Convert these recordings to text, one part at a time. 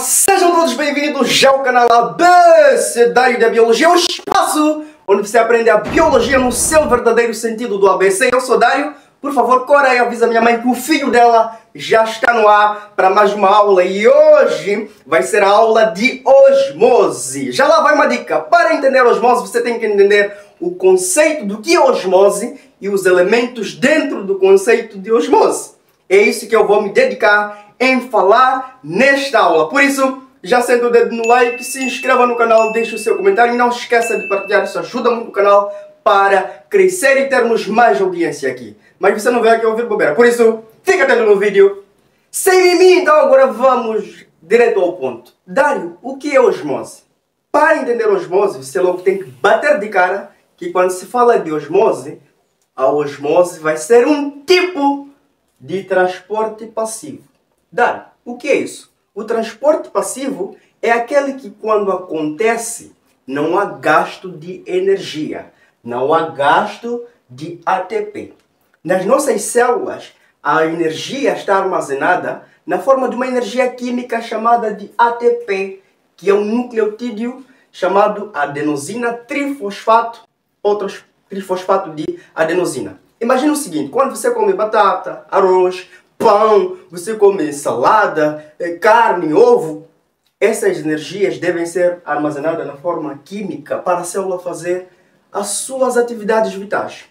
sejam todos bem-vindos ao canal Abecedário da Biologia, o espaço onde você aprende a biologia no seu verdadeiro sentido do ABC. Eu sou Dário, por favor, corre e avisa minha mãe que o filho dela já está no ar para mais uma aula e hoje vai ser a aula de osmose. Já lá vai uma dica, para entender osmose você tem que entender o conceito do que é osmose e os elementos dentro do conceito de osmose. É isso que eu vou me dedicar em falar nesta aula. Por isso, já senta o dedo no like, se inscreva no canal, deixe o seu comentário e não esqueça de partilhar, isso ajuda muito o canal para crescer e termos mais audiência aqui. Mas você não veio aqui ouvir bobeira, por isso, fica atento no vídeo. Sem mim, então agora vamos direto ao ponto. Dário, o que é osmose? Para entender osmose, você logo tem que bater de cara que quando se fala de osmose, a osmose vai ser um tipo de transporte passivo. Dário, o que é isso? O transporte passivo é aquele que quando acontece não há gasto de energia, não há gasto de ATP. Nas nossas células, a energia está armazenada na forma de uma energia química chamada de ATP, que é um nucleotídeo chamado adenosina trifosfato, outros trifosfato de adenosina. Imagina o seguinte, quando você come batata, arroz, pão, você come salada, carne, ovo, essas energias devem ser armazenadas na forma química para a célula fazer as suas atividades vitais.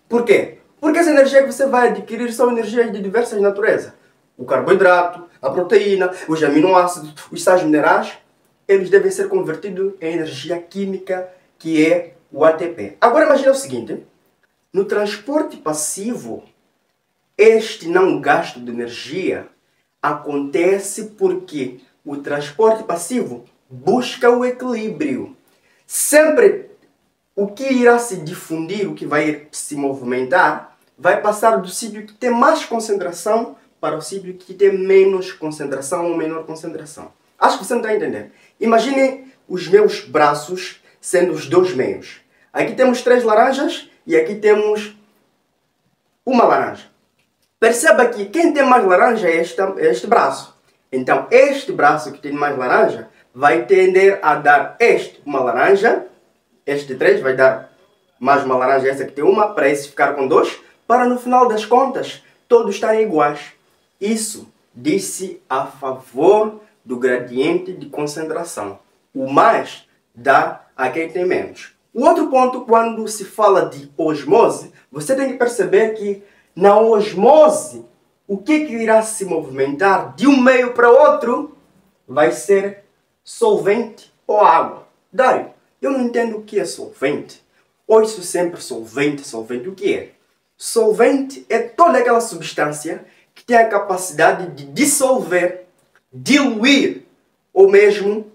Por quê? Porque essa energia que você vai adquirir são energias de diversas naturezas. O carboidrato, a proteína, os aminoácidos, os sais minerais, eles devem ser convertidos em energia química que é o ATP. Agora imagina o seguinte, no transporte passivo, este não gasto de energia acontece porque o transporte passivo busca o equilíbrio. Sempre o que irá se difundir, o que vai se movimentar, vai passar do sítio que tem mais concentração para o sítio que tem menos concentração ou menor concentração. Acho que você não está entendendo. Imagine os meus braços sendo os dois meios. Aqui temos 3 laranjas e aqui temos uma laranja. Perceba que quem tem mais laranja é este braço. Então, este braço que tem mais laranja vai tender a dar uma laranja. Este 3 vai dar mais uma laranja, essa que tem uma, para esse ficar com 2, para no final das contas, todos estarem iguais. Isso diz-se a favor do gradiente de concentração. O mais dá a quem tem menos. O outro ponto, quando se fala de osmose, você tem que perceber que na osmose, o que irá se movimentar de um meio para outro vai ser solvente ou água. Dário, eu não entendo o que é solvente. Ouço sempre solvente, solvente. O que é? Solvente é toda aquela substância que tem a capacidade de dissolver, diluir ou mesmo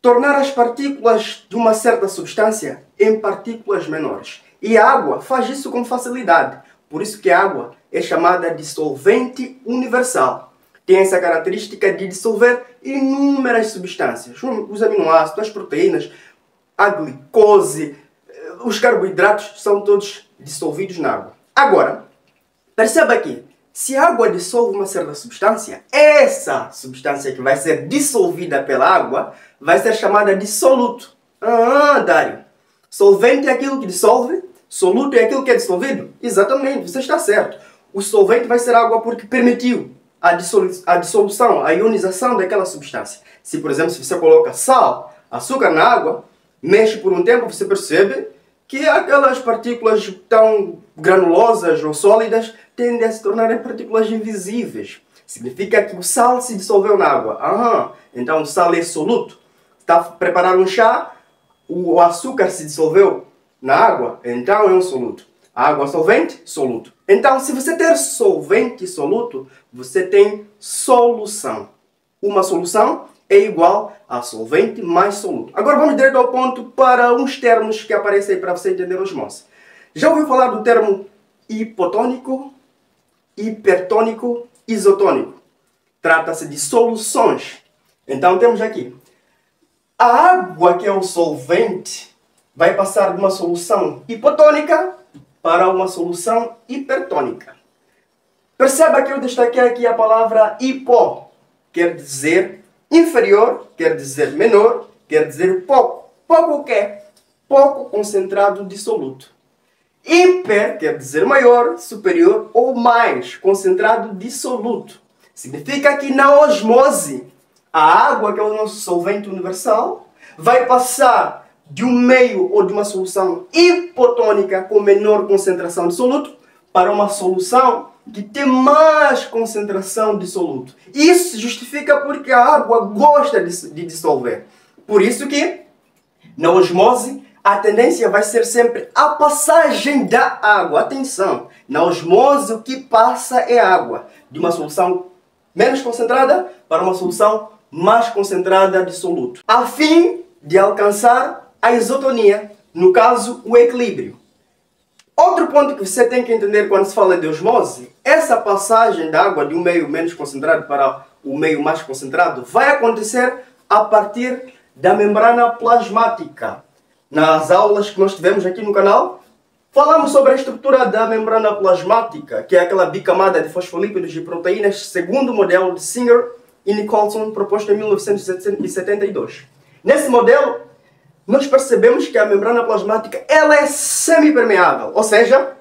tornar as partículas de uma certa substância em partículas menores. E a água faz isso com facilidade. Por isso que a água é chamada de solvente universal. Tem essa característica de dissolver inúmeras substâncias. Os aminoácidos, as proteínas, a glicose, os carboidratos são todos dissolvidos na água. Agora, perceba aqui, se a água dissolve uma certa substância, essa substância que vai ser dissolvida pela água vai ser chamada de soluto. Dário, solvente é aquilo que dissolve, soluto é aquilo que é dissolvido? Exatamente, você está certo. O solvente vai ser água porque permitiu a dissolução, a ionização daquela substância. Se, por exemplo, se você coloca sal, açúcar na água, mexe por um tempo, você percebe que aquelas partículas tão granulosas ou sólidas tendem a se tornarem partículas invisíveis. Significa que o sal se dissolveu na água. Então o sal é soluto. Está a preparar um chá, o açúcar se dissolveu na água, então é um soluto. A água solvente, soluto. Então, se você ter solvente e soluto, você tem solução. Uma solução é igual a solvente mais soluto. Agora vamos direto ao ponto para uns termos que aparecem aí para você entender osmose. Já ouviu falar do termo hipotônico, hipertônico, isotônico? Trata-se de soluções. Então temos aqui a água, que é o solvente, vai passar de uma solução hipotônica para uma solução hipertônica. Perceba que eu destaquei aqui a palavra hipo, quer dizer Inferior quer dizer menor, quer dizer pouco. Pouco o quê? Pouco concentrado dissoluto. Hiper quer dizer maior, superior ou mais concentrado dissoluto. Significa que na osmose, a água, que é o nosso solvente universal, vai passar de um meio ou de uma solução hipotônica com menor concentração de soluto para uma solução que tem mais concentração de soluto. Isso se justifica porque a água gosta de dissolver. Por isso que na osmose a tendência vai ser sempre a passagem da água. Atenção, na osmose o que passa é água, de uma solução menos concentrada para uma solução mais concentrada de soluto, a fim de alcançar a isotonia, no caso, o equilíbrio. Outro ponto que você tem que entender quando se fala de osmose, essa passagem da água de um meio menos concentrado para o meio mais concentrado vai acontecer a partir da membrana plasmática. Nas aulas que nós tivemos aqui no canal, falamos sobre a estrutura da membrana plasmática, que é aquela bicamada de fosfolípidos e proteínas, segundo o modelo de Singer e Nicholson, proposto em 1972. Nesse modelo, nós percebemos que a membrana plasmática ela é semipermeável, ou seja,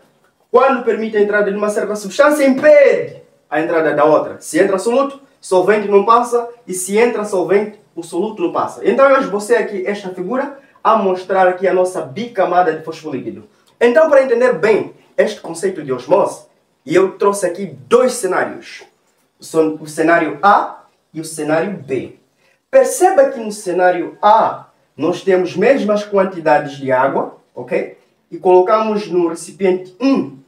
quando permite a entrada de uma certa substância, impede a entrada da outra. Se entra soluto, solvente não passa, e se entra solvente, o soluto não passa. Então eu esbocei aqui esta figura a mostrar aqui a nossa bicamada de fosfolípido. Então, para entender bem este conceito de osmose, eu trouxe aqui dois cenários. São o cenário A e o cenário B. Perceba que no cenário A, nós temos mesmas quantidades de água, ok? E colocamos no recipiente 1.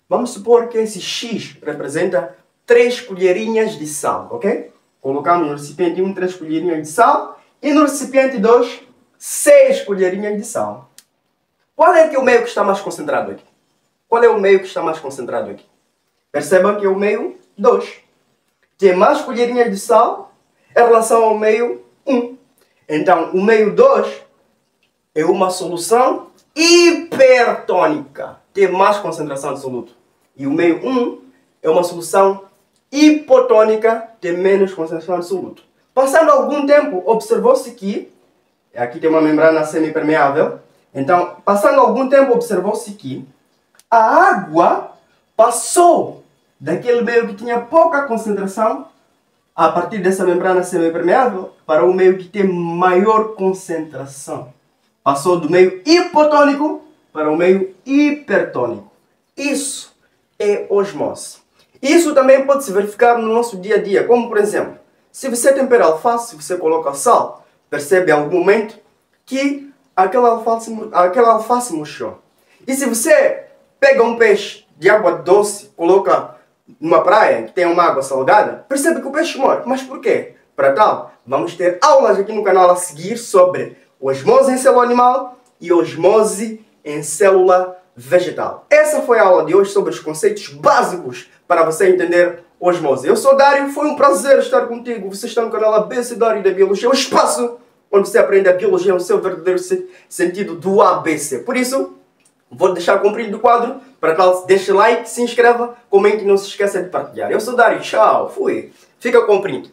Vamos supor que esse X representa 3 colherinhas de sal, ok? Colocamos no recipiente 1 3 colherinhas de sal e no recipiente 2 6 colherinhas de sal. Qual é que é o meio que está mais concentrado aqui? Qual é o meio que está mais concentrado aqui? Percebam que é o meio 2. Tem mais colherinhas de sal em relação ao meio 1. Então, o meio 2 é uma solução hipertônica. Tem mais concentração de soluto. E o meio 1 é uma solução hipotônica. Tem menos concentração de soluto. Passando algum tempo, observou-se que aqui tem uma membrana semipermeável. Então, passando algum tempo, observou-se que a água passou daquele meio que tinha pouca concentração a partir dessa membrana semipermeável para o meio que tem maior concentração. Passou do meio hipotônico para o meio hipertônico. Isso é osmose. Isso também pode se verificar no nosso dia a dia, como por exemplo, se você tempera alface, você coloca sal, percebe em algum momento que aquela alface murchou. E se você pega um peixe de água doce, coloca numa praia que tem uma água salgada, percebe que o peixe morre. Mas por quê? Para tal, vamos ter aulas aqui no canal a seguir sobre osmose em célula animal e osmose em célula vegetal. Essa foi a aula de hoje sobre os conceitos básicos para você entender osmose. Eu sou Dário, foi um prazer estar contigo. Você está no canal ABC Dário da Biologia, o espaço onde você aprende a biologia no seu verdadeiro sentido do ABC. Por isso, vou deixar comprido o quadro. Para tal, deixe like, se inscreva, comente e não se esqueça de partilhar. Eu sou Dário, tchau, fui. Fica comprido.